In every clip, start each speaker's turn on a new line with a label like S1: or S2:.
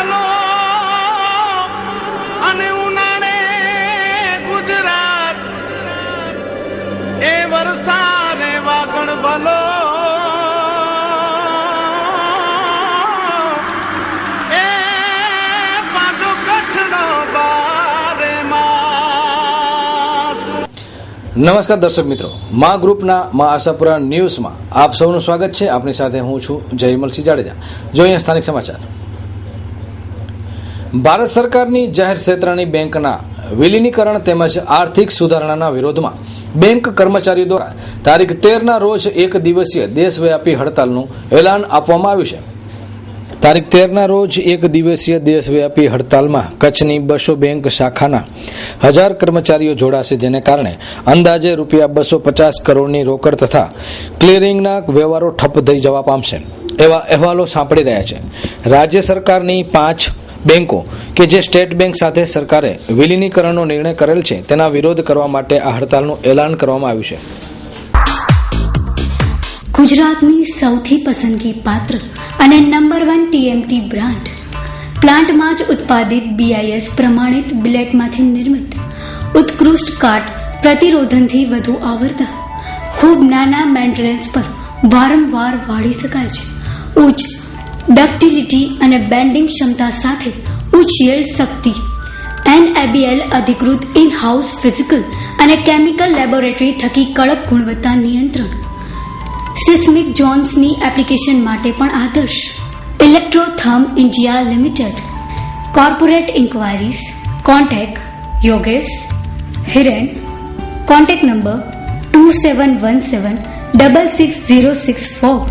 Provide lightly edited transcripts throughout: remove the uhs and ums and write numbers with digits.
S1: ભલો અને ઉનાળે ગુજરાત એ વરસાદે વાગણ ભલો એ પાછો કચ્છનો બારે માસ।
S2: નમસ્કાર દર્શક મિત્રો, મા ગ્રુપના મા આશાપુરા ન્યૂઝમાં આપ સૌનું સ્વાગત છે। આપની સાથે હું છું જયમલસિંહ જાડેજા। જોઈએ સ્થાનિક સમાચાર। ભારત સરકારની જાહેર ક્ષેત્રની બેંકના વિલીનીકરણ તેમજ આર્થિક સુધારણાના વિરોધમાં બેંક કર્મચારીઓ દ્વારા તારીખ 13ના રોજ એક દિવસીય દેશવ્યાપી હડતાલનું એલાન આપવામાં આવ્યું છે। તારીખ 13ના રોજ એક દિવસીય દેશવ્યાપી હડતાલમાં કચ્છની 200 બેંક શાખાના 1000 કર્મચારીઓ જોડાશે, જેને કારણે અંદાજે ₹250 કરોડની રોકડ તથા ક્લિયરિંગના વ્યવહારો ઠપ થઈ જવા પામશે એવા અહેવાલો સાંપડી રહ્યા છે। રાજ્ય સરકારની 5 બેંકો કે જે સ્ટેટ બેંક સાથે સરકારે વિલીનીકરણનો નિર્ણય કરેલ છે તેના વિરોધ કરવા માટે આ હડતાલનું એલાન કરવામાં આવ્યું છે।
S3: ગુજરાતની સૌથી પસંદગી પાત્ર અને નંબર 1 ટીએમટી બ્રાન્ડ પ્લાન્ટમાં જ ઉત્પાદિત BIS પ્રમાણિત બિલેટમાંથી નિર્મિત ઉત્કૃષ્ટ કાટ પ્રતિરોધનથી વધુ આવરતા ખૂબ નાના મેન્ટેનન્સ પર વારંવાર વાળી શકાય છે। ઉચ્ચ ડક્ટિલિટી અને બેન્ડિંગ ક્ષમતા સાથે ઉચ્ચ યીલ્ડ શક્તિ NABL અધિકૃત ઇન હાઉસ ફિઝિકલ અને કેમિકલ લેબોરેટરી થકી કડક ગુણવત્તા નિયંત્રણ, સિસ્મિક ઝોન્સની એપ્લિકેશન માટે પણ આદર્શ। Electrotherm India limited. Corporate inquiries contact Yogesh Hiren, contact number 2717666064,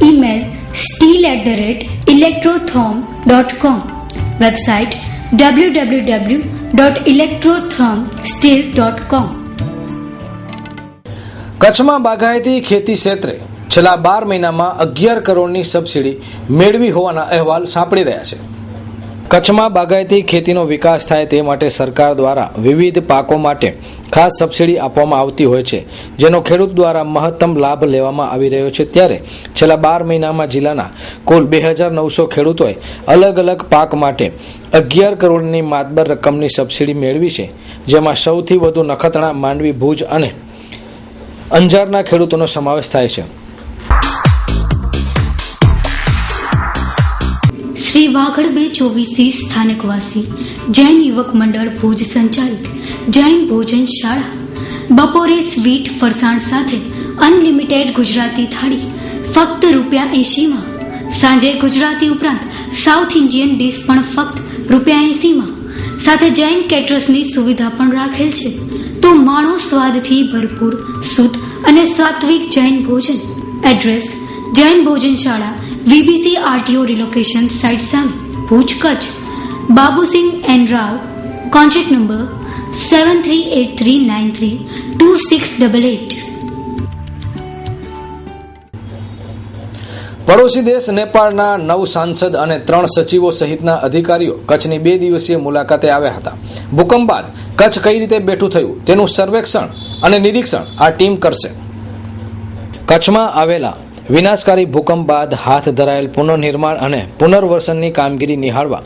S3: email steel@electrotherm.com, website www.electrothermsteel.com।
S2: કચ્છમાં બાગાયતી ખેતી ક્ષેત્રે છેલ્લા 12 મહિનામાં 11 કરોડની સબસિડી મેળવી હોવાના અહેવાલ સાંપડી રહ્યા છે। કચ્છમાં બાગાયતી ખેતીનો વિકાસ થાય તે માટે સરકાર દ્વારા વિવિધ પાકો માટે ખાસ સબસિડી આપવામાં આવતી હોય છે, જેનો ખેડૂત દ્વારા મહત્તમ લાભ લેવામાં આવી રહ્યો છે। ત્યારે છેલ્લા 12 મહિનામાં જિલ્લાના કુલ 2900 ખેડૂતોએ અલગ અલગ પાક માટે 11 કરોડની માતબર રકમની સબસિડી મેળવી છે, જેમાં સૌથી વધુ નખત્રાણા, માંડવી, ભુજ અને અંજારના ખેડૂતોનો સમાવેશ થાય છે।
S3: શ્રી વાગડ 224 સ્થાનકવાસી જૈન યુવક મંડળ ભુજ સંચાલિત જૈન ભોજન શાળા બપોરે સ્વીટ ફરસાણ સાથે અનલિમિટેડ ગુજરાતી થાળી ફક્ત ₹80માં, સાંજે ગુજરાતી ઉપરાંત સાઉથ ઇન્ડિયન ડીશ પણ ફક્ત ₹80માં, સાથે જૈન કેટરર્સની સુવિધા પણ રાખેલ છે। તો માણો સ્વાદથી ભરપૂર શુદ્ધ અને સાત્વિક જૈન ભોજન। એડ્રેસ જૈન ભોજન શાળા, VBC RTO રિલોકેશન સાઇટ સામે, Bhuj, Kutch. Babusingh N Rao, contact number 7383932688।
S2: પડોશી દેશ નેપાળના 9 સાંસદ અને 3 સચિવો સહિતના અધિકારીઓ કચ્છની 2 દિવસીય મુલાકાતે આવ્યા હતા। ભૂકંપ બાદ કચ્છ કઈ રીતે બેઠું થયું તેનું સર્વેક્ષણ અને નિરીક્ષણ આ ટીમ કરશે। કચ્છમાં આવેલા વિનાશકારી ભૂકંપ બાદ હાથ ધરાયેલ પુનઃનિર્માણ અને પુનર્વસનની કામગીરી નિહાળવા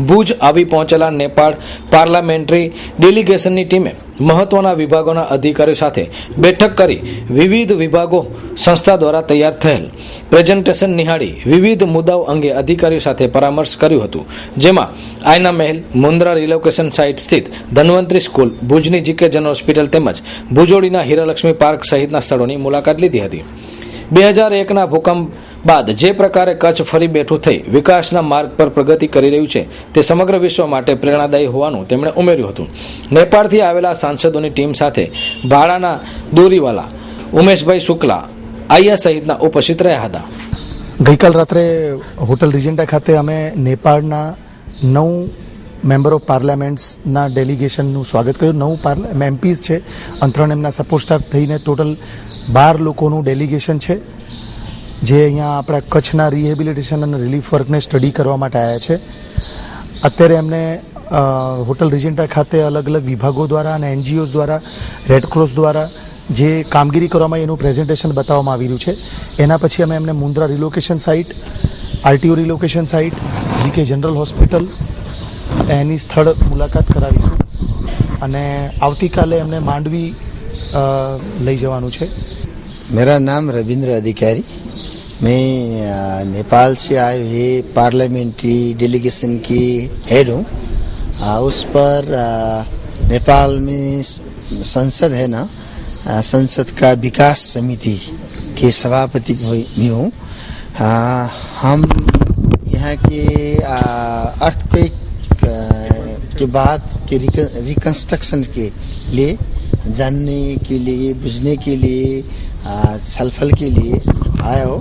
S2: ભુજ આવી પહોંચેલા નેપાળ પાર્લામેન્ટરી ડેલિગેશનની ટીમે મહત્વના વિભાગોના અધિકારીઓ સાથે બેઠક કરી વિવિધ વિભાગો સંસ્થા દ્વારા તૈયાર થયેલ પ્રેઝન્ટેશન નિહાળી વિવિધ મુદ્દાઓ અંગે અધિકારીઓ સાથે પરામર્શ કર્યું હતું, જેમાં આયના મહેલ, મુન્દ્રા રિલોકેશન સાઇટ સ્થિત ધન્વંતરી સ્કૂલ, ભુજની GK જન હોસ્પિટલ તેમજ ભુજોડીના હીરાલક્ષ્મી પાર્ક સહિતના સ્થળોની મુલાકાત લીધી હતી। 2001ના ભૂકંપ બાદ જે પ્રકારે કચ્છ ફરી બેઠું થઈ વિકાસના માર્ગ પર પ્રગતિ કરી રહ્યું છે તે સમગ્ર વિશ્વ માટે પ્રેરણાદાયી હોવાનું તેમણે ઉમેર્યું હતું। નેપાળથી આવેલા સાંસદોની ટીમ સાથે ભાડાના દોરીવાલા, ઉમેશભાઈ શુક્લા, આયા સહિતના ઉપસ્થિત રહ્યા હતા।
S4: ગઈકાલ રાત્રે હોટલ રિજેન્ટા ખાતે અમે નેપાળના 9 મેમ્બર ઓફ પાર્લામેન્ટ્સના ડેલિગેશનનું સ્વાગત કર્યું। 9 MPs છે અને 3 એમના સપોર્ટ સ્ટાફ થઈને ટોટલ 12 લોકોનું ડેલિગેશન છે, જે અહીંયા આપણા કચ્છના રિહેબિલિટેશન અને રિલીફ વર્કને સ્ટડી કરવા માટે આવ્યા છે। અત્યારે એમને હોટલ રિજેન્ટા ખાતે અલગ અલગ વિભાગો દ્વારા અને NGOs દ્વારા, રેડક્રોસ દ્વારા જે કામગીરી કરવામાં એનું પ્રેઝન્ટેશન બતાવવામાં આવી રહ્યું છે। એના પછી અમે એમને Mundra relocation site, RTO relocation site GK general hospital એની સ્થળ મુલાકાત કરાવીશું અને આવતીકાલે એમને માંડવી લઈ જવાનું છે.
S5: मेरा नाम रविंद्र अधिकारी, मैं नेपाल से आए हुए पार्लियामेंट्री डेलीगेशन की हेड हूँ. उस पर नेपाल में संसद है ना, संसद का विकास समिति के सभापति भी हूँ. हम यहाँ के अर्थक्वेक के बाद के रिकंस्ट्रक्शन के लिए जानने के लिए, बुझने के लिए, छलफल के लिए आए हो.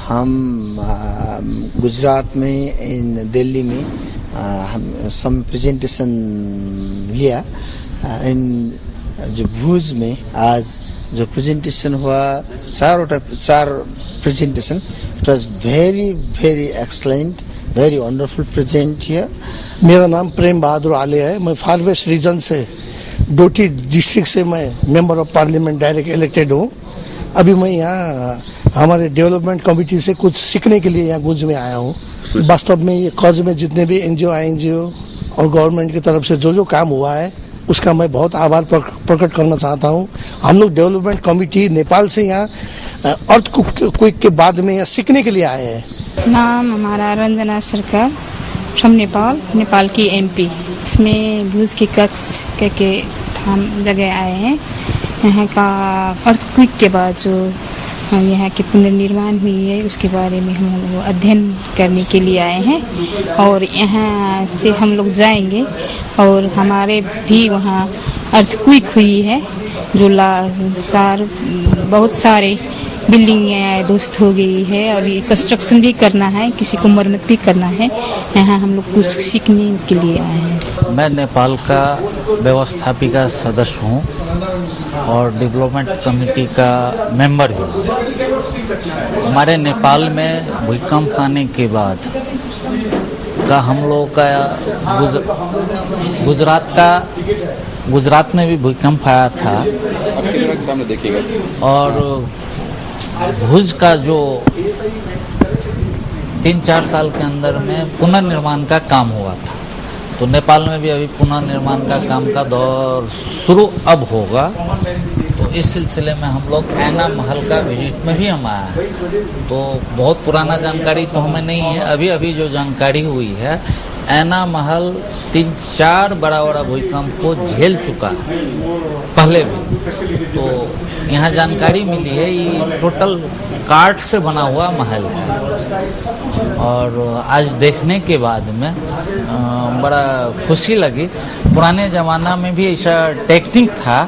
S5: हम गुजरात में, इन दिल्ली में हम सम प्रेजेंटेशन लिया. इन जो भुज में आज जो प्रेजेंटेशन हुआ, चार presentation, it was very very excellent, very wonderful present here.
S6: मेरा नाम प्रेम बहादुर आले है. मैं फार वेस्ट रीजन से, डोटी डिस्ट्रिक्ट से मैं member of parliament direct elected हूँ. अभी मैं यहाँ हमारे डेवलपमेंट कमेटी से कुछ सीखने के लिए यहाँ गुंज में आया हूँ. वास्तव में ये कॉज में जितने भी एनजीओ और गवर्नमेंट की तरफ से जो काम हुआ है उसका मैं बहुत आभार प्रकट करना चाहता हूँ. हम लोग डेवलपमेंट कमेटी नेपाल से यहाँ अर्थक्वेक के बाद में यहाँ सीखने के लिए आए हैं.
S7: नाम हमारा रंजना सरकार, फ्रॉम नेपाल की एमपी. इसमें भुज के कच्छ के हम जगह आए हैं. यहाँ का अर्थक्वेक के बाद जो यहाँ की पुनर्निर्माण हुई है उसके बारे में हम लोग अध्ययन करने के लिए आए हैं. और यहाँ से हम लोग जाएंगे और हमारे भी वहाँ अर्थक्वेक हुई है जो बहुत सारे बिल्डिंग ध्वस्त हो गई है और ये कंस्ट्रक्शन भी करना है, किसी को मरम्मत भी करना है. यहाँ हम लोग कुछ सीखने के लिए आए हैं.
S8: मैं नेपाल का व्यवस्थापिका सदस्य हूँ और डेवलपमेंट कमेटी का मेंबर हूँ. हमारे नेपाल में भूकंप आने के बाद का हम लोग का गुजरात में भी भूकंप आया था.
S9: सामने देखिएगा.
S8: और भुज का जो 3-4 साल के अंदर में पुनर्निर्माण का काम हुआ था, तो नेपाल में भी अभी पुनर्निर्माण का काम का दौर शुरू अब होगा. तो इस सिलसिले में हम लोग ऐना महल का विजिट में भी हम आए हैं. तो बहुत पुराना जानकारी तो हमें नहीं है. अभी जो जानकारी हुई है, ऐना महल 3-4 बड़ा भूकंप को झेल चुका है पहले भी. तो यहाँ जानकारी मिली है ये टोटल काठ से बना हुआ महल है. और आज देखने के बाद में बड़ा खुशी लगी. पुराने ज़माना में भी ऐसा टेक्निक था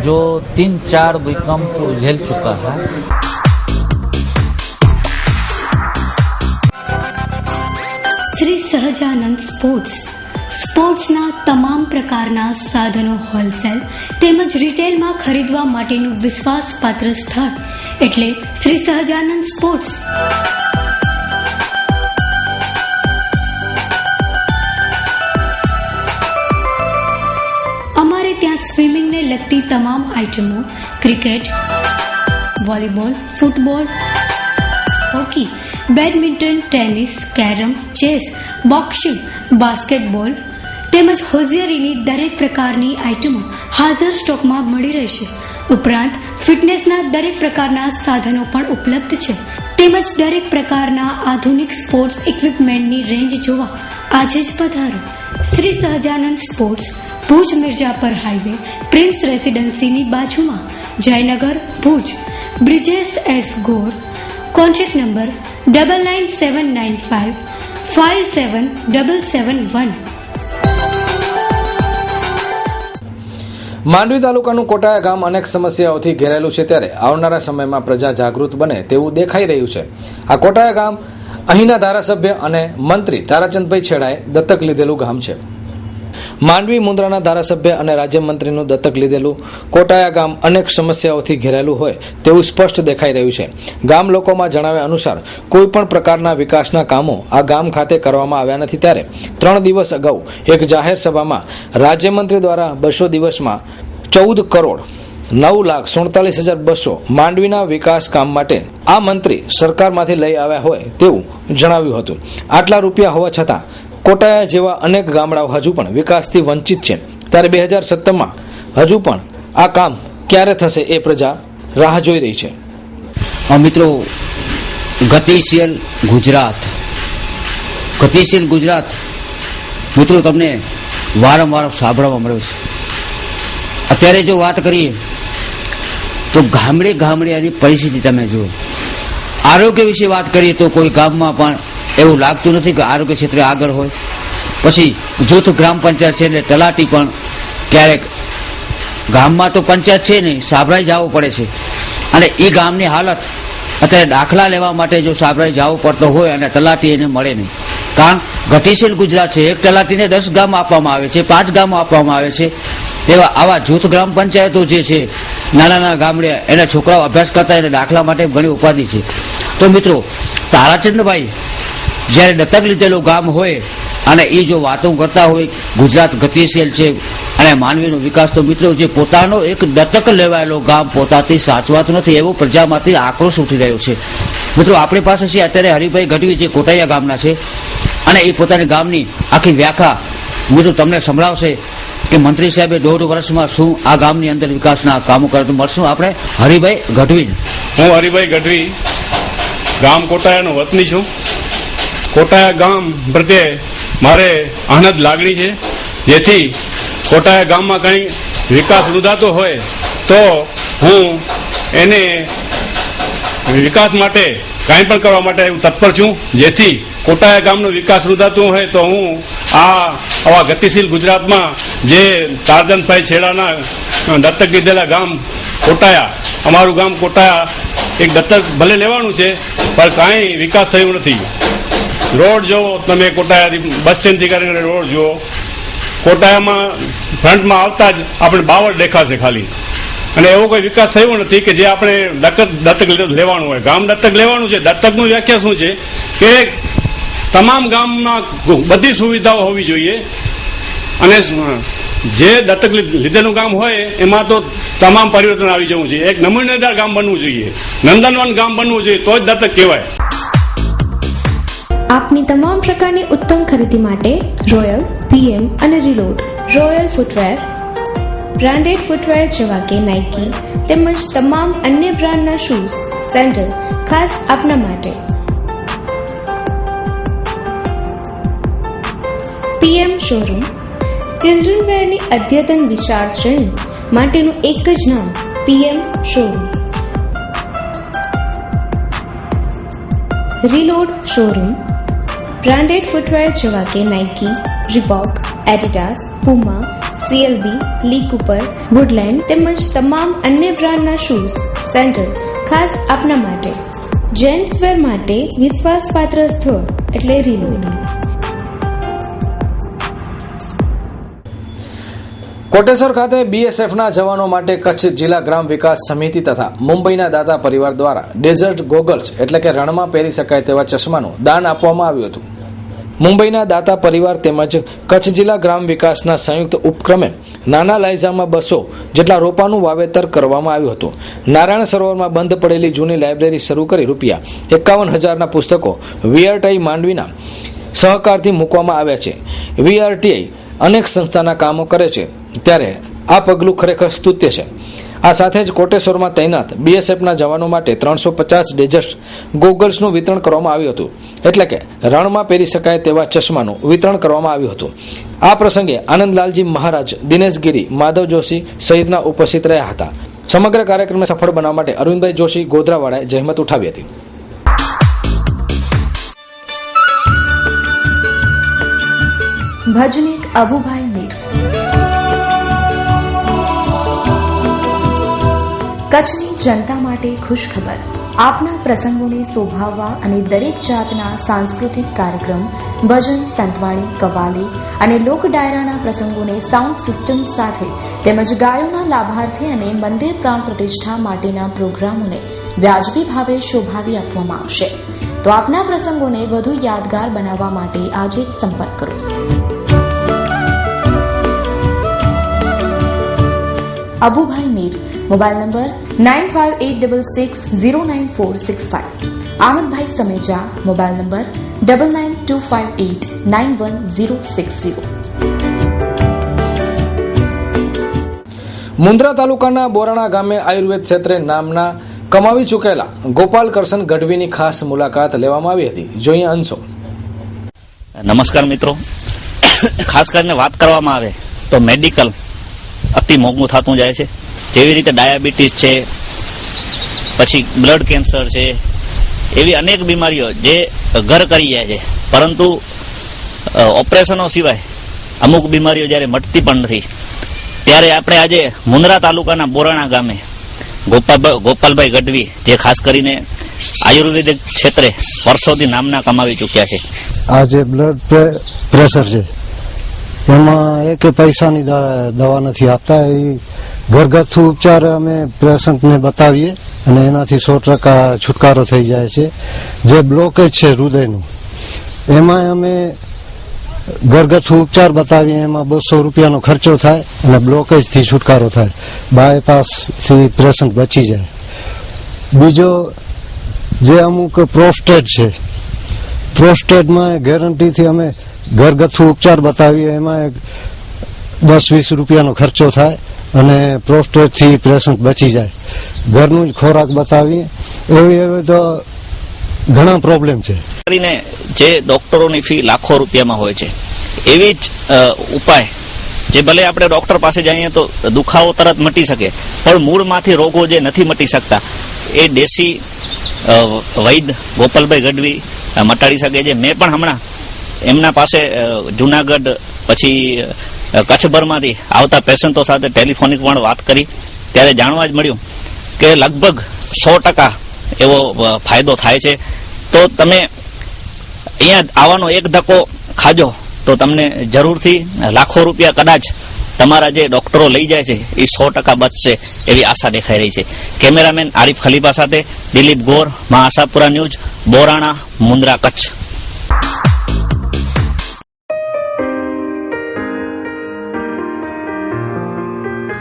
S8: जो 3-4 भूकंप झेल चुका है.
S3: શ્રી સહજાનંદ સ્પોર્ટ્સના તમામ પ્રકારના સાધનો હોલસેલ તેમજ રિટેલમાં ખરીદવા માટેનું વિશ્વાસપાત્ર સ્થળ એટલે શ્રી સહજાનંદ સ્પોર્ટ્સ. અમારે ત્યાં સ્વિમિંગને લગતી તમામ આઇટમો, cricket, volleyball, football, hockey, badminton, tennis, carrom, chess, boxing, basketball તેમજ હોઝિયરીની દરેક પ્રકારની આઇટમો હાજર સ્ટોકમાં મળી રહેશે. ઉપરાંત ફિટનેસના દરેક પ્રકારના સાધનો પણ ઉપલબ્ધ છે. તેમજ દરેક પ્રકારના આધુનિક સ્પોર્ટ્સ ઇક્વિપમેન્ટની રેન્જ જોવા આજે જ પધારો. Shri Sahajanand sports, Bhuj Mirjapar highway, prince રેસિડેન્સીની બાજુમાં, Jaynagar, Bhuj. Brijesh S Gor. Contact number 997995 57771.
S2: Mandvi તાલુકાનું કોટાયા ગામ અનેક સમસ્યાઓથી ઘેરાયેલું છે, ત્યારે આવનારા સમયમાં પ્રજા જાગૃત બને તેવું દેખાઈ રહ્યું છે. આ કોટાયા ગામ અહીંના ધારાસભ્ય અને મંત્રી તારાચંદભાઈ છેડાએ દત્તક લીધેલું ગામ છે. માંડવી મુન્દ્રાના ધારાસભ્ય અને રાજ્યમંત્રીનું દત્તક લીધેલું કોટાયા ગામ અનેક સમસ્યાઓથી ઘેરાયેલું હોય તેવું સ્પષ્ટ દેખાઈ રહ્યું છે. ગામ લોકોમાં જણાવ્યા અનુસાર કોઈ પણ પ્રકારના વિકાસના કામો આ ગામ ખાતે કરવામાં આવ્યા નથી, ત્યારે 3 દિવસ અગાઉ એક જાહેર સભામાં રાજ્યમંત્રી દ્વારા 200 દિવસમાં 14 કરોડ 9,47,200 માંડવીના વિકાસ કામ માટે આ મંત્રી સરકારમાંથી લઈ આવ્યા હોય તેવું જણાવ્યું હતું. આટલા રૂપિયા હોવા છતાં કોટાયા જેવા અનેક ગામડાઓ હજુ પણ વિકાસથી વંચિત છે. ત્યારે 2017માં હજુ પણ આ કામ ક્યારે થશે એ પ્રજા રાહ જોઈ રહી છે.
S10: મિત્રો, ગતિશીલ ગુજરાત મિત્રો તમને વારંવાર સાંભળવા મળ્યું છે. અત્યારે જો વાત કરીએ તો ગામડે એની પરિસ્થિતિ તમે જુઓ. આરોગ્ય વિશે વાત કરીએ તો કોઈ ગામમાં પણ એવું લાગતું નથી કે આરોગ્ય ક્ષેત્રે આગળ હોય. પછી જૂથ ગ્રામ પંચાયત છે એટલે તલાટી પણ ક્યારેક ગામમાં તો પંચાયત છે નહીં, સાબરાઈ જવું પડે છે. અને એ ગામની હાલત અત્યારે દાખલા લેવા માટે જો સાબરાઈ જવું પડતો હોય અને તલાટી એને મળે નહીં. કારણ ગતિશીલ ગુજરાત છે, એક તલાટીને 10 ગામ આપવામાં આવે છે, 5 ગામ આપવામાં આવે છે. તેવા આવા જૂથ ગ્રામ પંચાયતો જે છે નાના ગામડે એના છોકરાઓ અભ્યાસ કરતા એને દાખલા માટે ઘણી ઉપાધિ છે. તો મિત્રો, તારાચંદભાઈ જ્યારે દત્તક લીધેલું ગામ હોય અને એ જો વાતો કરતા હોય ગુજરાત ગતિશીલ છે અને માનવીનો વિકાસ, તો મિત્રો જે પોતાનો એક દત્તક લેવાયેલો ગામ પોતાથી સાચવાતું નથી એવો પ્રજામાંથી આક્રોશ ઉઠી રહ્યો છે. મિત્રો, આપણી પાસે છે અત્યારે હરિભાઈ ગઢવી જે કોટાયા ગામના છે અને એ પોતાની ગામની આખી વ્યાખ્યા મિત્રો તમને સંભળાવશે કે મંત્રી સાહેબે 1.5 વર્ષમાં શું આ ગામની અંદર વિકાસના કામો કરે. તો મળશું આપણે હરિભાઈ ગઢવી.
S11: હું હરિભાઈ ગઢવી ગામ કોટાયાનો વતની છું. કોટાયા ગામ પ્રત્યે મારે આનંદ લાગણી છે. જેથી કોટાયા ગામમાં કંઈ વિકાસ રૂધાતો હોય તો હું એને વિકાસ માટે કાંઈ પણ કરવા માટે હું તત્પર છું. જેથી કોટાયા ગામનો વિકાસ રૂધાતું હોય તો હું આવા ગતિશીલ ગુજરાતમાં જે તારજનભાઈ છેડાના દત્તક લીધેલા ગામ કોટાયા, અમારું ગામ કોટાયા એક દત્તક ભલે લેવાનું છે પણ કાંઈ વિકાસ થયો નથી. રોડ જો તમે કોટાયાથી બસ સ્ટેન્ડથી કરીને રોડ જુઓ, કોટાયામાં ફ્રન્ટમાં આવતા જ આપણે બાવળ દેખાશે ખાલી. અને એવો કોઈ વિકાસ થયો નથી કે જે આપણે દત્તક લેવાનું હોય. ગામ દત્તક લેવાનું છે. દત્તકનું વ્યાખ્યા શું છે કે તમામ ગામમાં બધી સુવિધાઓ હોવી જોઈએ અને જે દત્તક લીધેલું ગામ હોય એમાં તો તમામ પરિવર્તન આવી જવું જોઈએ. એક નમૂનેદાર ગામ બનવું જોઈએ, નંદનવન ગામ બનવું જોઈએ, તો જ દત્તક કહેવાય.
S12: આપની તમામ પ્રકારની ઉત્તમ ખરીદી માટે રોયલ, PM અને reload, royal footwear, branded footwear જેવા કે નાઇકી તેમજ તમામ અન્ય બ્રાન્ડના શૂઝ, સેન્ડલ ખાસ આપના માટે. PM શોરૂમ ચિલ્ડ્રન વેરની અદ્યતન વિશાળ શ્રેણી માટેનું એક જ નામ PM showroom. Reload showroom branded footwear જેવા કે નાઇકી, રિબોક, એડિડાસ, પુમા, CLB, લી કૂપર, વુડલેન્ડ તેમજ તમામ અન્ય બ્રાન્ડના શૂઝ, સેન્ડલ ખાસ આપના માટે. જેન્ટ્સ વેર માટે વિશ્વાસપાત્ર સ્થળ એટલે રીલોડ.
S2: કોટેશ્વર ખાતે BSFના જવાનો માટે કચ્છ જિલ્લા ગ્રામ વિકાસ સમિતિ તથા મુંબઈના દાતા પરિવાર દ્વારા ડેઝર્ટ ગોગલ્સ એટલે કે રણમાં પહેરી શકાય તેવા ચશ્માનું દાન આપવામાં આવ્યું હતું. મુંબઈના દાતા પરિવાર તેમજ કચ્છ જિલ્લા ગ્રામ વિકાસના સંયુક્ત ઉપક્રમે નાના લાયઝામાં 200 જેટલા રોપાનું વાવેતર કરવામાં આવ્યું હતું. નારાયણ સરોવરમાં બંધ પડેલી જૂની લાઇબ્રેરી શરૂ કરી ₹51,000ના પુસ્તકો VRTI માંડવીના સહકારથી મૂકવામાં આવ્યા છે. VRTI અનેક સંસ્થાના કામો કરે છે, ત્યારે આ પગલું ખરેખર સ્તુત્ય છે. આ સાથે જ કોટેશ્વરમાં તૈનાત BSFના જવાનો માટે 350 ડેઝર્ટ ગોગલ્સનું વિતરણ કરવામાં આવ્યું હતું. એટલે કે રણમાં પહેરી શકાય તેવા ચશ્માનું વિતરણ કરવામાં આવ્યું હતું. આ પ્રસંગે આનંદલાલજી મહારાજ, દિનેશ ગિરી, માધવ જોશી સહિતના ઉપસ્થિત રહ્યા હતા. સમગ્ર કાર્યક્રમને સફળ બનાવવા માટે અરવિંદભાઈ જોશી ગોધરાવાળાએ જહેમત ઉઠાવી હતી.
S12: ભજનીક અબુભાઈ મીર. કચ્છની જનતા માટે ખુશખબર. આપના પ્રસંગોને શોભાવવા અને દરેક જાતના સાંસ્કૃતિક કાર્યક્રમ, ભજન, સંતવાણી, કવાલી અને લોક ડાયરાના પ્રસંગોને સાઉન્ડ સિસ્ટમ સાથે તેમજ ગાયોના લાભાર્થી અને મંદિર પ્રાણ પ્રતિષ્ઠા માટેના પ્રોગ્રામોને વ્યાજબી ભાવે શોભાવી આપવામાં આવશે. તો આપના પ્રસંગોને વધુ યાદગાર બનાવવા માટે આજે જ સંપર્ક કરો. Abubhai Mir, mobile number 9586609465, Anandbhai Sameja, mobile number 9925891060.
S2: Mundra તાલુકાના બોરાણા ગામે આયુર્વેદ ક્ષેત્રે નામના કમાવી ચૂકેલા ગોપાલ કરશન ગઢવીની ખાસ મુલાકાત લેવામાં આવી હતી. જોઈએ અંશો.
S13: નમસ્કાર મિત્રો, ખાસ કરીને વાત કરવામાં આવે તો મેડિકલ અતિ મોંઘું થતું જાય છે. જેવી રીતે ડાયાબિટીસ છે, પછી બ્લડ કેન્સર છે, એવી અનેક બીમારીઓ જે ઘર કરી જાય છે, પરંતુ ઓપરેશનો સિવાય અમુક બીમારીઓ જ્યારે મટતી પણ નથી. ત્યારે આપણે આજે મુન્દ્રા તાલુકાના બોરાણા ગામે ગોપાલભાઈ ગઢવી, જે ખાસ કરીને આયુર્વેદિક ક્ષેત્રે વર્ષોથી નામના કમાવી ચૂક્યા છે.
S14: આ જે બ્લડ પ્રેશર છે એમાં એક પૈસાની દવા નથી આપતા. એ ઘરગથ્થુ ઉપચાર અમે પેશન્ટને બતાવીએ અને એનાથી 100% છુટકારો થઈ જાય છે. જે બ્લોકેજ છે હૃદયનું, એમાં અમે ઘરગથ્થુ ઉપચાર બતાવીએ, એમાં 200 રૂપિયાનો ખર્ચો થાય અને બ્લોકેજથી છુટકારો થાય. બાયપાસથી પેશન્ટ બચી જાય. બીજો જે અમુક પ્રોસ્ટેટ છે, પ્રોસ્ટેટમાં ગેરંટીથી અમે ઘરગથ્થુ ઉપચાર બતાવીએ, એમાં 10-20 રૂપિયાનો ખર્ચો થાય અને પ્રોસ્ટેટથી પેશન્ટ બચી જાય. ઘરનું જ ખોરાક બતાવીએ. એવી તો ઘણા પ્રોબ્લેમ છે.
S13: કરીને જે ડોક્ટરોની ફી લાખો રૂપિયામાં હોય છે, એવી જ ઉપાય જે ભલે આપણે ડોક્ટર પાસે જઈએ તો દુખાવો તરત મટી શકે, પણ મૂળમાંથી રોગો જે નથી મટી શકતા એ દેશી વૈદ્ય ગોપાલભાઈ ગઢવી મટાડી શકે છે. મેં પણ હમણાં એમના પાસે જુનાગઢ પછી કચ્છભરમાંથી આવતા પેશન્ટો સાથે ટેલિફોનિક પણ વાત કરી, ત્યારે જાણવા જ મળ્યું કે લગભગ 100% એવો ફાયદો થાય છે. તો તમે અહીંયા આવવાનો એક ધક્કો ખાજો તો તમને જરૂરથી લાખો રૂપિયા કદાચ તમારા જે ડોક્ટરો લઈ જાય છે એ 100% બચશે એવી આશા દેખાઈ રહી છે. કેમેરામેન આરીફ ખલીફા સાથે દિલીપ ગોર, મા આશાપુરા ન્યૂઝ, બોરાણા, મુન્દ્રા, કચ્છ.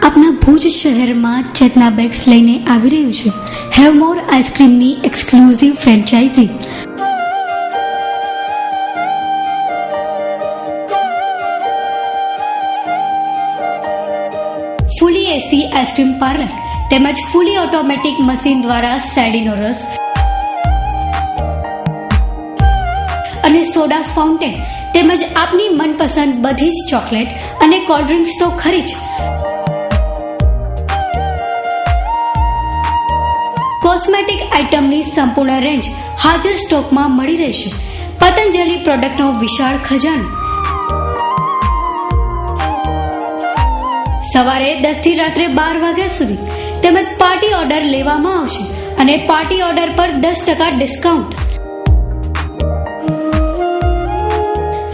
S3: આપના ભુજ શહેરમાં ચેતના બેગ્સ લઈને આવી રહ્યું છે હેવમોર આઈસ્ક્રીમની એક્સક્લુઝિવ ફ્રેન્ચાઇઝી. ફૂલી એસી આઈસ્ક્રીમ પાર્લર તેમજ ફૂલી ઓટોમેટિક મશીન દ્વારા શેરડીનો રસ અને સોડા ફાઉન્ટેન તેમજ આપની મનપસંદ બધી જ ચોકલેટ અને કોલ્ડ ડ્રિંક્સ તો ખરી જ. કોસ્મેટિક આઇટમની સંપૂર્ણ રેન્જ હાજર સ્ટોકમાં મળી રહેશે. પતંજલિ પ્રોડક્ટનો વિશાળ ખજાનો. સવારે 10 થી રાત્રે 12 વાગ્યા સુધી તેમજ પાર્ટી ઓર્ડર લેવામાં આવશે અને પાર્ટી ઓર્ડર પર 10% ડિસ્કાઉન્ટ.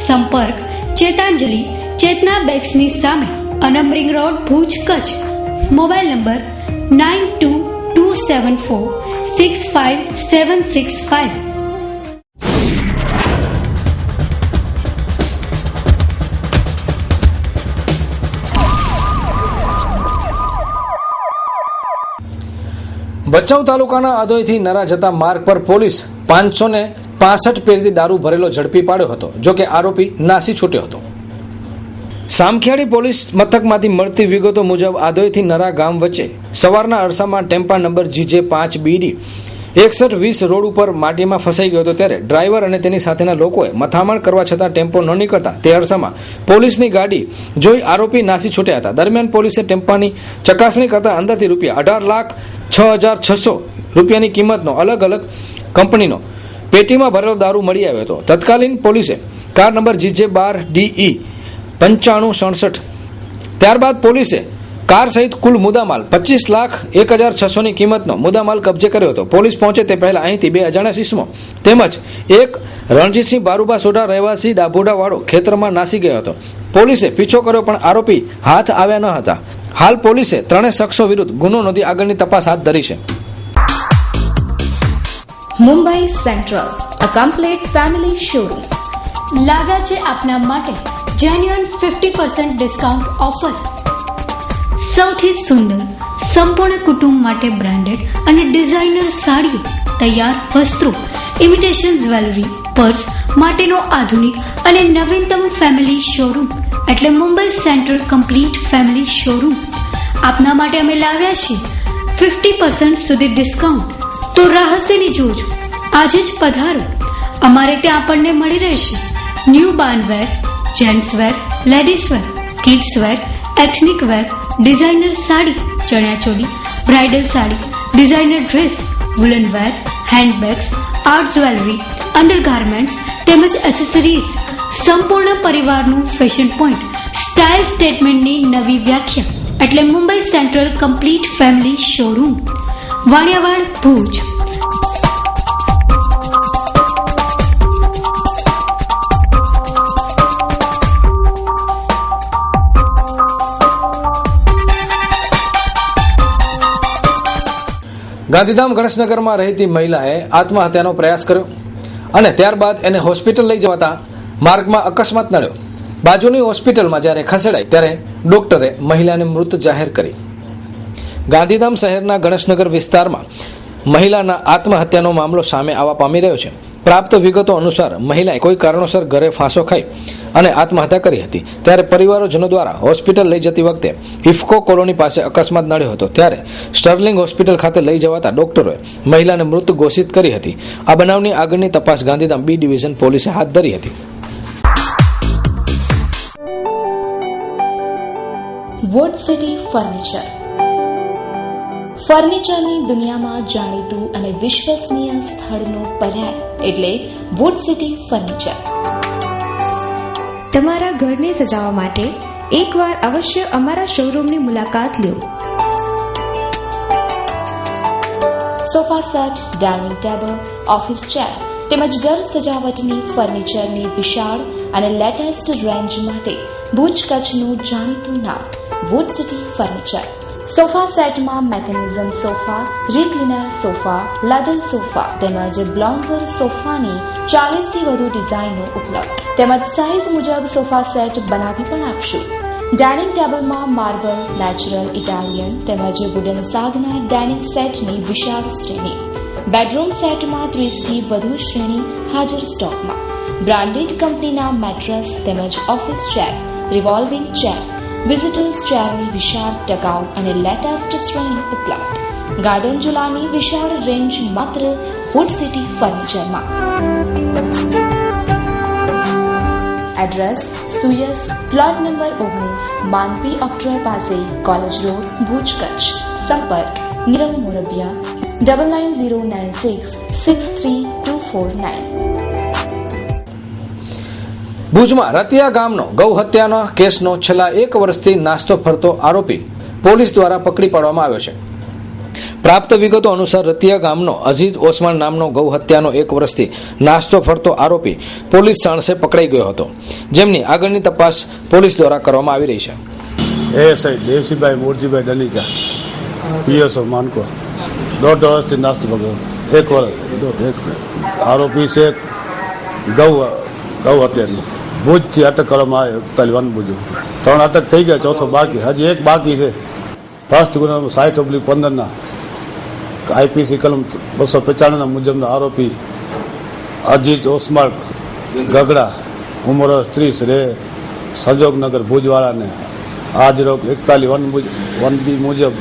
S3: સંપર્ક ચેતાંજલિ ચેતના બેગ્સની સામે, Anam ring road, Bhuj, Kutch. Mobile number 9274656765.
S2: Bhachau તાલુકાના આદોઈથી નરા જતા માર્ગ પર પોલીસ 565 પેરથી દારૂ ભરેલો ઝડપી પાડ્યો હતો. જોકે આરોપી નાસી છૂટ્યો હતો. સામખિયાળી પોલીસ મથકમાંથી મળતી વિગતો મુજબ આદોઈથી નરા ગામ વચ્ચે સવારના અરસામાં ટેમ્પા નંબર GJ5BD 6120 રોડ ઉપર માટીમાં ફસાઈ ગયો હતો. ત્યારે ડ્રાઈવર અને તેની સાથેના લોકોએ મથામણ કરવા છતાં ટેમ્પો ન નીકળતા તે અરસામાં પોલીસની ગાડી જોઈ આરોપી નાસી છૂટ્યા હતા. દરમિયાન પોલીસે ટેમ્પાની ચકાસણી કરતા અંદરથી ₹8,06,600 રૂપિયાની કિંમતનો અલગ અલગ કંપનીનો પેટીમાં ભરેલો દારૂ મળી આવ્યો હતો. તત્કાલીન પોલીસે કાર નંબર GJ12DE 9567. ત્યારબાદ પોલીસે કાર સહિત કુલ મુદ્દામાલ 25,01,600ની કિંમતનો મુદ્દામાલ કબજે કર્યો હતો. પોલીસ પહોંચે તે પહેલા અહીંથી 2 અજાણ્યા ઇસમો તેમજ એક રણજીતસિંહ બારુબા સોઢા રહેવાસી ડાભોડાવાળો ખેતરમાં નાસી ગયો હતો. પોલીસે પીછો કર્યો પણ આરોપી હાથ આવ્યા ન હતા. હાલ પોલીસે 3 શખ્સો વિરુદ્ધ ગુનો નોંધી આગળની તપાસ હાથ ધરી છે.
S12: Mumbai central, a complete family showroom.
S3: લાવ્યા છે આપના માટે જેન્યુઅન 50% ડિસ્કાઉન્ટ ઓફર. સૌથી સુંદર સંપૂર્ણ કુટુંબ માટે બ્રાન્ડેડ અને ડિઝાઇનર સાડીઓ, તૈયાર વસ્ત્રો, ઇમિટેશન જ્વેલરી, પર્સ માટેનો આધુનિક અને નવીનતમ ફેમિલી શોરૂમ એટલે Mumbai central complete family showroom. આપના માટે અમે લાવ્યા છીએ 50% સુધી ડિસ્કાઉન્ટ. તો રહસ્યની જોજો, આજે જ પધારો. અમારે ત્યાં આપણને મળી રહેશે ન્યૂ બાર્નવેર, gents wear, ladies wear, kids wear, ethnic wear, designer sari, ચણિયાચોળી, bridal sari, designer dress, woollen wear, handbags, art jewellery, undergarments તેમજ એસેસરીઝ. સંપૂર્ણ પરિવારનું ફેશન પોઈન્ટ, સ્ટાઇલ સ્ટેટમેન્ટની નવી વ્યાખ્યા એટલે Mumbai central complete family showroom, Vaniyavad, Bhuj.
S2: Gandhidham ગણેશનગરમાં રહેતી મહિલાએ આત્મહત્યાનો પ્રયાસ કર્યો અને ત્યારબાદ એને હોસ્પિટલ લઈ જવાતા માર્ગમાં અકસ્માત નડ્યો. બાજુની હોસ્પિટલમાં જ્યારે ખસેડાઈ ત્યારે ડોક્ટરે મહિલાને મૃત જાહેર કરી. ગાંધીધામ શહેરના ગણેશનગર વિસ્તારમાં મહિલાના આત્મહત્યાનો મામલો સામે આવવા પામી રહ્યો છે. પ્રાપ્ત વિગતો અનુસાર મહિલાએ કોઈ કારણોસર ઘરે ફાંસો ખાઈ અને આત્મહત્યા કરી હતી. ત્યારે પરિવારજનો દ્વારા હોસ્પિટલ લઈ જતી વખતે ઇફકો કોલોની પાસે અકસ્માત નડ્યો હતો. ત્યારે સ્ટર્લિંગ હોસ્પિટલ ખાતે લઈ જવાતા ડોક્ટરોએ મહિલાને મૃત ઘોષિત કરી હતી. આ બનાવની આગળની તપાસ ગાંધીધામ બી ડિવિઝન પોલીસે હાથ ધરી હતી.
S12: Wood city furniture. ફર્નિચરની દુનિયામાં જાણીતું અને વિશ્વસનીય સ્થળનો પર્યાય એટલે વુડ સિટી ફર્નિચર.
S15: તમારા ઘરને સજાવવા માટે એકવાર અવશ્ય અમારા શોરૂમની મુલાકાત લો.
S12: Sofa set, dining table, office chair તેમજ ઘર સજાવટની ફર્નિચરની વિશાળ અને લેટેસ્ટ રેન્જ માટે ભુજ કચ્છનું જાણીતું નામ વુડ સિટી ફર્નિચર. સોફા સેટમાં mechanism sofa, recliner sofa, leather sofa તેમજ બ્લોન્ઝર સોફાની 40 થી વધુ ડિઝાઇનો ઉપલબ્ધ તેમજ સાઇઝ મુજબ સોફા સેટ બનાવી પણ આપશું. ડાઇનિંગ ટેબલમાં માર્બલ, નેચરલ, ઇટાલિયન તેમજ વુડન સાગના ડાઇનિંગ સેટની વિશાળ શ્રેણી. બેડરૂમ સેટમાં 30 થી વધુ શ્રેણી હાજર સ્ટોકમાં. બ્રાન્ડેડ કંપનીના મેટ્રેસ તેમજ office chair, revolving chair, visitors ચેરની વિશાળ, ટકાઉ અને લેટેસ્ટ શ્રેણી ઉપલબ્ધ. ગાર્ડન ઝૂલાની વિશાળ રેન્જ માત્ર વુડ સિટી ફર્નિચરમાં. એડ્રેસ સુયસ, પ્લોટ નંબર 19, માનવી ઓક્ટ્રોય પાસે, કોલેજ રોડ, ભુજ, કચ્છ. સંપર્ક નીરવ મોરબિયા 9909663249.
S2: ભુજમાં રતિયા ગામનો ગૌ હત્યાના કેસનો છેલ્લા 1 વર્ષથી નાસ્તો ફરતો આરોપી પોલીસ દ્વારા પકડી પાડવામાં આવ્યો છે. પ્રાપ્ત વિગતો અનુસાર રતિયા ગામનો અઝીઝ ઓસમાન નામનો ગૌ હત્યાનો 1 વર્ષથી નાસ્તો ફરતો આરોપી પોલીસ સાણસે પકડાઈ ગયો હતો, જેમની આગળની તપાસ પોલીસ દ્વારા કરવામાં આવી રહી છે.
S16: એએસઆઈ દેવસીભાઈ મોરજીભાઈ ડનીજા, પીએસઓ માનકો, 1.5 વર્ષથી નાસ્તો પકડ્યો. 1 વર્ષ આરોપી છે ગૌ હત્યાની. ભુજથી અટક કરવામાં આવે 41 ભુજ. 3 અટક થઈ ગયા, ચોથો બાકી, હજી 1 બાકી છે. ફર્સ્ટ ગુનામાં 60/15 આઈપીસી કલમ 295 મુજબના આરોપી અજીજ ઓસમાન ગગડા, ઉંમર 30, રહે સંજોગનગર ભુજવાળાને આજ રોગ 41 મુજબ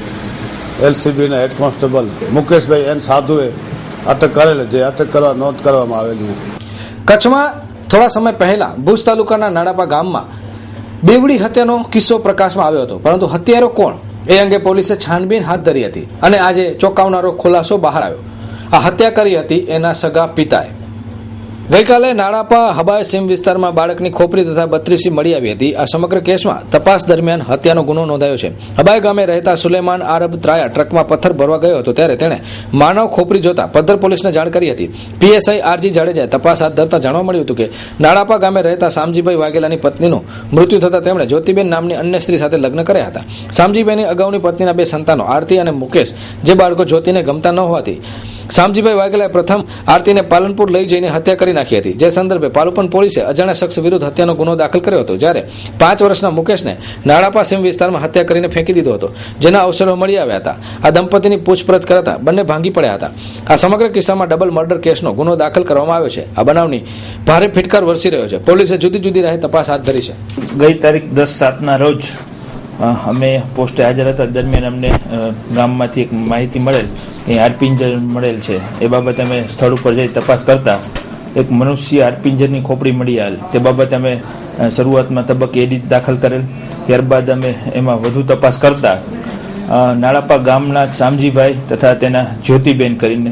S16: એલસીબીના હેડ કોન્સ્ટેબલ મુકેશભાઈ એન સાધુએ અટક કરેલ, જે અટક કરવા નોંધ કરવામાં આવેલી.
S2: કચ્છમાં થોડા સમય પહેલા ભુજ તાલુકાના નાડાપા ગામમાં બેવડી હત્યાનો કિસ્સો પ્રકાશમાં આવ્યો હતો, પરંતુ હત્યારો કોણ એ અંગે પોલીસે છાનબીન હાથ ધરી હતી અને આજે ચોંકાવનારો ખુલાસો બહાર આવ્યો. આ હત્યા કરી હતી એના સગા પિતાએ. ગઈકાલે નાડાપા હબાય સીમ વિસ્તારમાં બાળકની ખોપરી તથા 32 મળી આવી હતી. આ સમગ્ર કેસમાં તપાસ દરમિયાન હત્યાનો ગુનો નોંધાયો છે. હબાય ગામે રહેતા સુલેમાન આરબ ત્રાયા ટ્રકમાં પથ્થર ભરવા ગયો હતો, ત્યારે તેણે માનવ ખોપરી જોતા પદ્ધર પોલીસને જાણ કરી હતી. પીએસઆઈ આરજી જાડેજાએ તપાસ હાથ ધરતા જાણવા મળ્યું હતું કે નાડાપા ગામે રહેતા શામજીભાઈ વાઘેલાની પત્નીનું મૃત્યુ થતાં તેમણે જ્યોતિબેન નામની અન્ય સ્ત્રી સાથે લગ્ન કર્યા હતા. શામજીભાઈની અગાઉની પત્નીના 2 સંતાનો આરતી અને મુકેશ, જે બાળકો જ્યોતિને ગમતા ન હોવાથી શામજીભાઈ વાઘેલાએ પ્રથમ આરતીને પાલનપુર લઈ જઈને હત્યા કરી નાખી હતી, જે સંદર્ભે પાલુપન પોલીસે અજાણ્યા શખ્સ વિરુદ્ધ હત્યાનો ગુનો દાખલ કર્યો હતો, જ્યારે 5 વર્ષના મુકેશને નાળાપા સીમ વિસ્તારમાં હત્યા કરીને ફેંકી દીધો હતો, જેના અવસરો મળી આવ્યા હતા. આ દંપતીની પૂછપરછ કરતા બંને ભાંગી પડ્યા હતા. આ સમગ્ર કિસ્સામાં ડબલ મર્ડર કેસનો ગુનો દાખલ કરવામાં આવ્યો છે. આ બનાવની ભારે ફિટકાર વરસી રહ્યો છે. પોલીસે જુદી જુદી રાહે તપાસ હાથ ધરી છે.
S17: ગઈ તારીખ 10/7ના રોજ અમે પોસ્ટે હાજર હતા. દરમિયાન અમને ગામમાંથી એક માહિતી મળેલ કે હાડપિંજર મળેલ છે. એ બાબતે અમે સ્થળ ઉપર જઈ તપાસ કરતા એક મનુષ્ય હાડપિંજરની ખોપડી મળી આવેલ. તે બાબતે અમે શરૂઆતમાં તબક્કે એડિટ દાખલ કરેલ. ત્યારબાદ અમે એમાં વધુ તપાસ કરતા નાળાપા ગામના શામજીભાઈ તથા તેના જ્યોતિબેન કરીને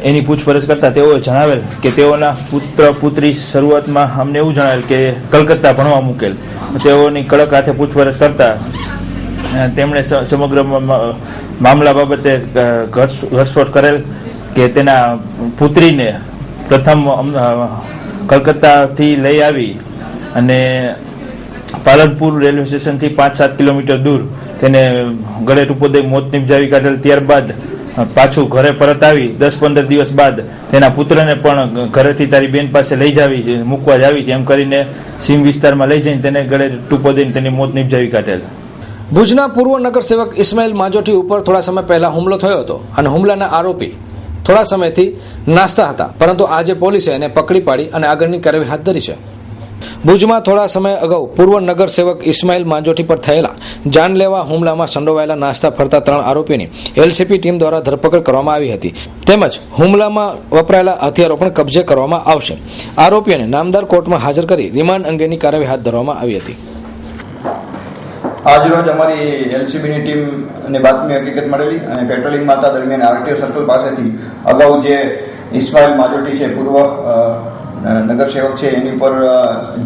S17: એની પૂછપરછ કરતા તેઓએ જણાવેલ કે તેઓના પુત્ર પુત્રી શરૂઆતમાં અમને એવું જણાવેલ કે કલકત્તા ભણવા મૂકેલ. તેઓની કડક હાથે પૂછપરછ કરતા તેમણે સમગ્ર મામલા બાબતે ઘટસ્ફોટ કરેલ કે તેના પુત્રીને પ્રથમ કલકત્તાથી લઈ આવી અને પાલનપુર રેલવે સ્ટેશનથી 5-7 કિલોમીટર દૂર તેને ગળે ટૂંપોદય મોત નિપજાવી કાઢેલ. ત્યારબાદ પાછું ઘરે પરત આવી 10-15 દિવસ બાદ તેના પુત્રને પણ ઘરેથી તારી બેન પાસે લઈ જાવી મૂકવા જાવી એમ કરીને સીમ વિસ્તારમાં લઈ જઈને તેને ગળે ટૂંપોદઈને તેની મોત નિપજાવી કાઢેલ.
S2: ભુજના પૂર્વ નગરસેવક ઇસ્માઇલ માજોઠી ઉપર થોડા સમય પહેલા હુમલો થયો હતો અને હુમલાના આરોપી થોડા સમયથી નાસ્તા હતા, પરંતુ આજે પોલીસે એને પકડી પાડી અને આગળની કાર્યવાહી હાથ ધરી છે. ભુજમાં થોડા સમય અગાઉ પૂર્વ નગરસેવક ઇસ્માઇલ માંજોઠી પર થયેલા જાનલેવા હુમલામાં સંડોવાયેલા નાસ્તા ફરતા 3 આરોપીની એલસીપી ટીમ દ્વારા ધરપકડ કરવામાં આવી હતી, તેમજ હુમલામાં વપરાયેલા હથિયારો પણ કબજે કરવામાં આવશે. આરોપીઓને નામદાર કોર્ટમાં હાજર કરી રિમાન્ડ અંગેની કાર્યવાહી હાથ ધરવામાં આવી હતી.
S18: આજરોજ અમારી એલસીબીની ટીમને બાતમી હકીકત મળેલી અને પેટ્રોલિંગમાં હતા દરમિયાન આરટીઓ સર્કલ પાસેથી અગાઉ જે ઇસ્માઇલ માજોઠી છે, પૂર્વ નગરસેવક છે, એની ઉપર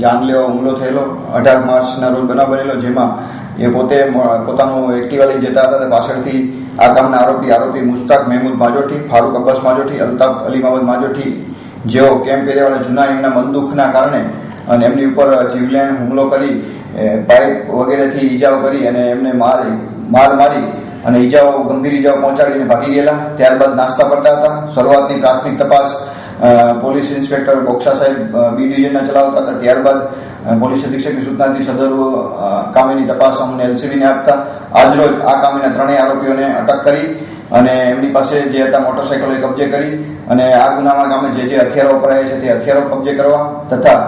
S18: જાનલેવા હુમલો થયેલો 18 માર્ચના રોજ બનાવ બનેલો, જેમાં એ પોતે પોતાનું એક્ટિવા લઈને જતા હતા. પાછળથી આ કામના આરોપી મુસ્તાક મહેમૂદ માજોઠી, ફારૂક અબ્બાસ માજોઠી, અલ્તાફ અલી મહમદ માજોઠી, જેઓ કેમ્પ એરિયાવાળા જૂના એમના બંદૂકના કારણે અને એમની ઉપર જીવલેણ હુમલો કરી પાઇપ વગેરેથી ઈજાઓ કરી અને એમને માર મારી અને ગંભીર ઈજાઓ પહોંચાડીને ભાગી ગયેલા. ત્યારબાદ નાસ્તા કરતા હતા. શરૂઆતની પ્રાથમિક તપાસ પોલીસ ઇન્સ્પેક્ટર બોક્સા સાહેબ બી ડિવિઝનના ચલાવતા હતા. ત્યારબાદ પોલીસ અધિક્ષકની સૂચનાથી સદર કામેની તપાસ અમને એલસીબીને આપતા આજરોજ આ કામેના 3 આરોપીઓને અટક કરી અને એમની પાસે જે હતા મોટરસાઇકલો કબજે કરી અને આ ગુનામાં કામે જે હથિયારો વપરાયા છે તે હથિયારો કબજે કરવા તથા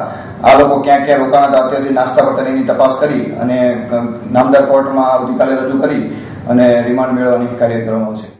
S18: આ લોકો ક્યાં ક્યાં રોકાણા હતા અત્યારથી નાસ્તા પટરીની તપાસ કરી અને નામદાર કોર્ટમાં આવતીકાલે રજૂ કરી અને રિમાન્ડ મેળવવાની કાર્ય કરવામાં આવશે.